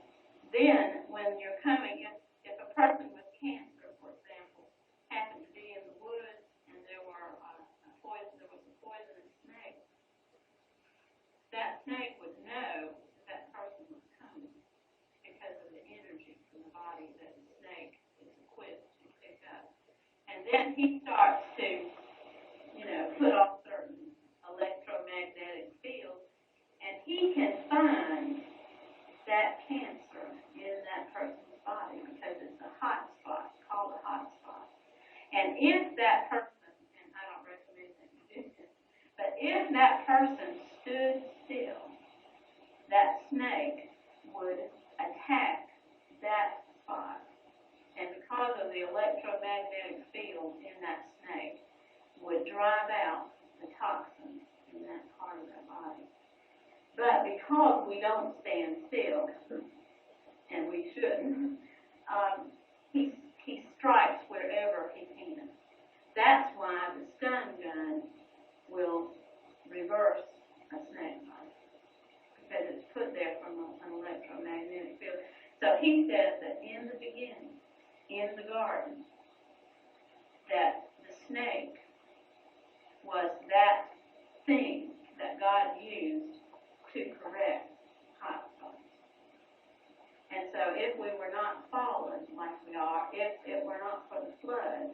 then when you're coming, if a person with cancer, for example, happened to be in the woods and there was a poisonous snake, that snake would know that person was coming because of the energy from the body that the snake is equipped to pick up. And then he starts to, put off certain electromagnetic fields, and he can find that cancer in that person's body because it's a hot spot, called a hot spot. And if that person, and I don't recommend that you do this, but if that person stood still, that snake would attack that spot. And because of the electromagnetic field in that snake, would drive out the toxins in that part of their body. But because we don't stand still, and we shouldn't, he strikes wherever he can. That's why the stun gun will reverse a snake bite, because it's put there from an electromagnetic field. So he says that in the beginning, in the garden, that the snake was that thing that God used to correct hot spots. And so if we were not fallen like we are, if it were not for the flood,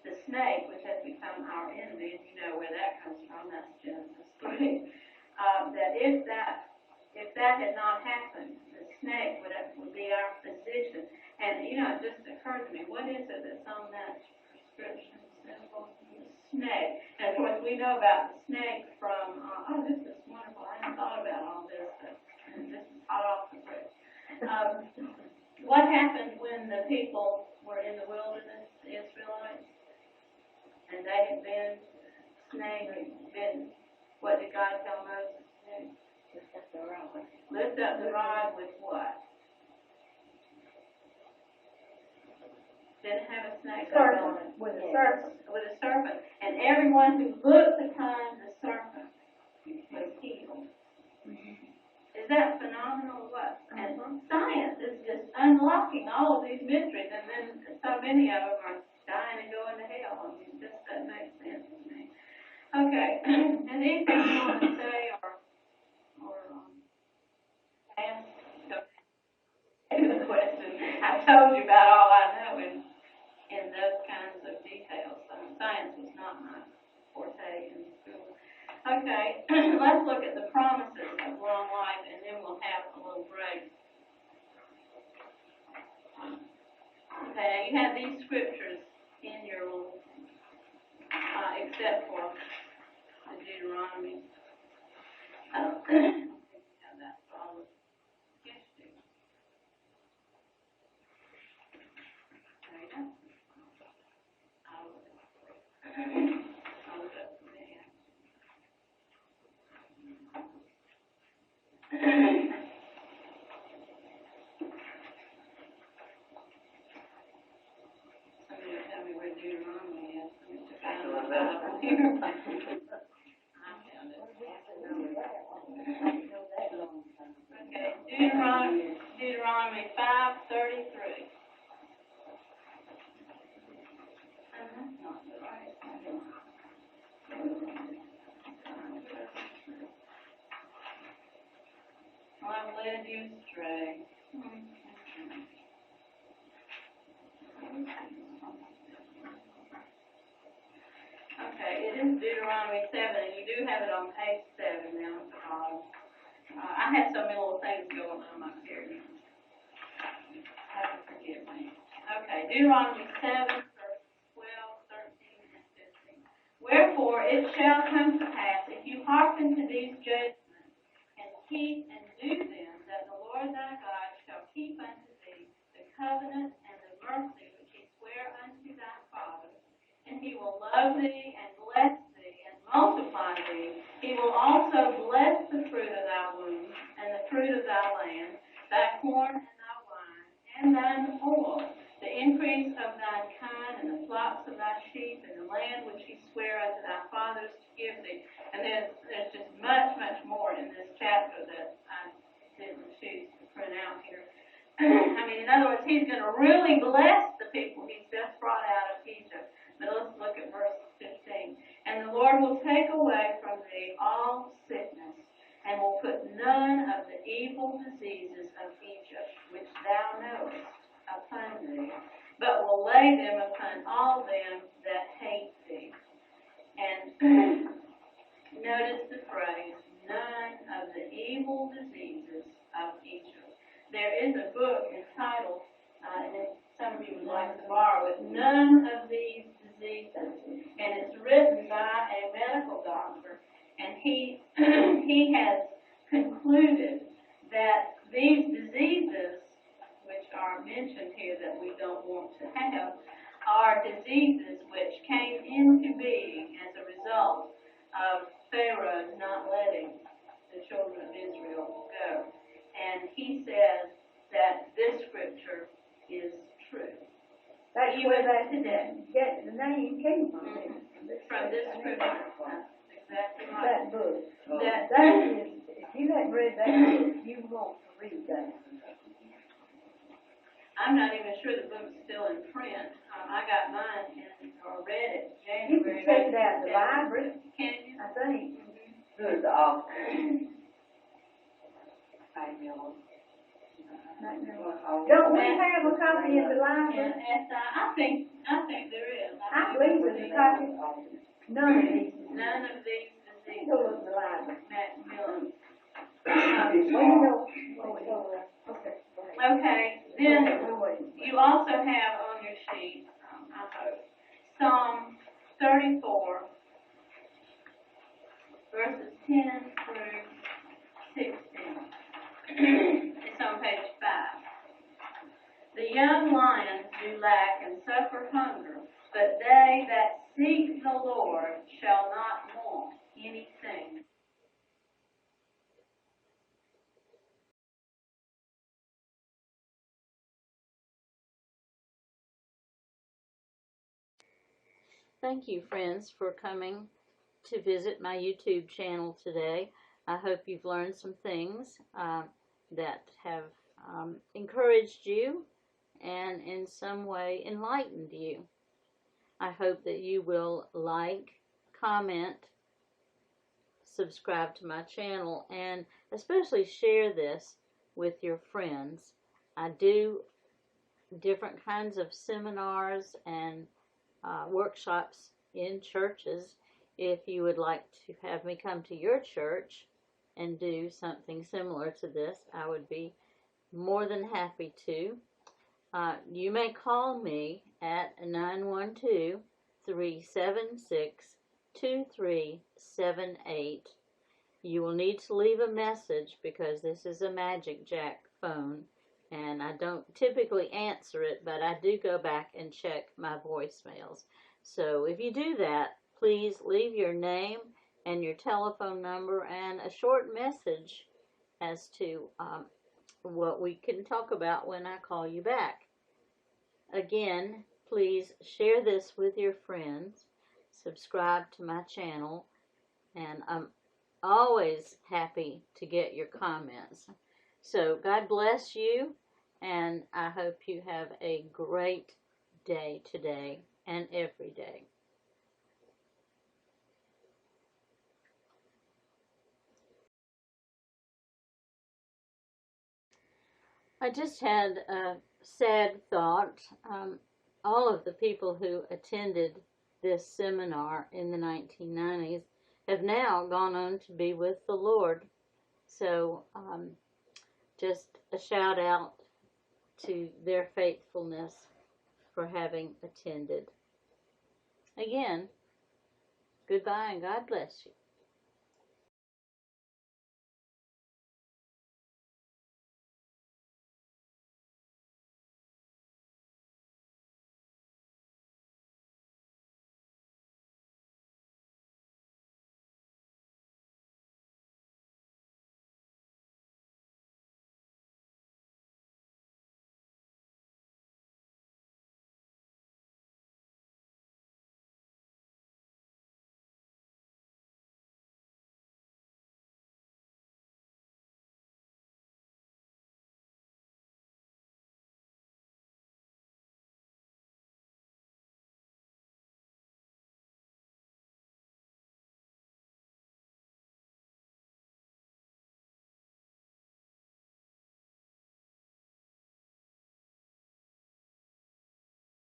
the snake, which has become our enemy, and you know where that comes from, that's Genesis 3, that if that had not happened, the snake would be our physician. And, it just occurred to me, what is it that's on that prescription symbol? Snake. And of course, we know about the snake from, this is wonderful. I hadn't thought about all this, but this is hot off the press. What happened when the people were in the wilderness, the Israelites, and they had been what did God tell Moses to do? Lift up the rod. Lift up the rod with what? Didn't have a snake on it. With a serpent. With a serpent. And everyone who looked upon the serpent was healed. Is that phenomenal or what? And science is just unlocking all of these mysteries, and then so many of them are dying and going to hell. I mean, just doesn't make sense to me. Okay. And anything you want to say or ask? The question. I told you about all I know in those kinds of details. Science was not my forte in school. Okay, let's look at the promises of long life, and then we'll have a little break. Okay, now you have these scriptures in your little, except for the Deuteronomy. Have that followed. Yes, do. There you go. I'll look up from there. Somebody will tell me where Deuteronomy is. Let me check out the Bible here. I found it. Okay, Deuteronomy 5:33. That's not the right one. I've led you astray. Okay, it is Deuteronomy 7, and you do have it on page 7 now at the bottom. I had so many little things going on up here. Have to forgive me. Okay, Deuteronomy 7, verse 12, 13, and 15. Wherefore it shall come to pass, if you hearken to these judgments, and keep and do them, that the Lord thy God shall keep unto thee the covenant and the mercy which he sware unto thy fathers, and He will love thee and bless thee and multiply thee. He will also bless the fruit of thy womb and the fruit of thy land, thy corn and thy wine, and thine oil, the increase of thine kind, and the flocks of thy sheep, and the land which he sware unto thy fathers to give thee. And there's just much, much more in this chapter that I didn't choose to print out here. I mean, in other words, he's going to really bless the people he's just brought out of Egypt. But let's look at verse 15. And the Lord will take away from thee all sickness, and will put none of the evil diseases of Egypt, which thou knowest, upon thee, but will lay them upon all them that hate thee. And notice the phrase, none of the evil diseases of Egypt. There is a book entitled, and if some of you would like to borrow it, None of These Diseases, and it's written by a medical doctor, and he has concluded that these diseases, which are mentioned here that we don't want to have, are diseases which came into being as a result of Pharaoh not letting the children of Israel go. And he says that this scripture is true. That's Even where that today. get the name came from. From this scripture. That's exactly right. That book. That Is, if you haven't read that book, you want to read that. I'm not even sure the book's still in print. I got mine or read it You January. can take it out in the library, Can you? I think. Good, Don't we have a copy in the library? And I think there is. I believe there's a copy. None of these. None of these diseases. Go look in the library. Macmillan. Well, you know, okay. Okay, then you also have on your sheet, I hope, Psalm 34, verses 10 through 16. It's on page 5. The young lions do lack and suffer hunger, but they that seek the Lord shall not want anything. Thank you, friends, for coming to visit my YouTube channel today. I hope you've learned some things that have encouraged you and in some way enlightened you. I hope that you will like, comment, subscribe to my channel, and especially share this with your friends. I do different kinds of seminars and workshops in churches. If you would like to have me come to your church and do something similar to this, I would be more than happy to. You may call me at 912-376-2378. You will need to leave a message because this is a Magic Jack phone, and I don't typically answer it, but I do go back and check my voicemails. So if you do that, please leave your name and your telephone number and a short message as to what we can talk about when I call you back. Again, please share this with your friends, subscribe to my channel, and I'm always happy to get your comments. So God bless you, and I hope you have a great day today and every day. I just had a sad thought. All of the people who attended this seminar in the 1990s have now gone on to be with the Lord. So just a shout out to their faithfulness for having attended. Again, goodbye and God bless you.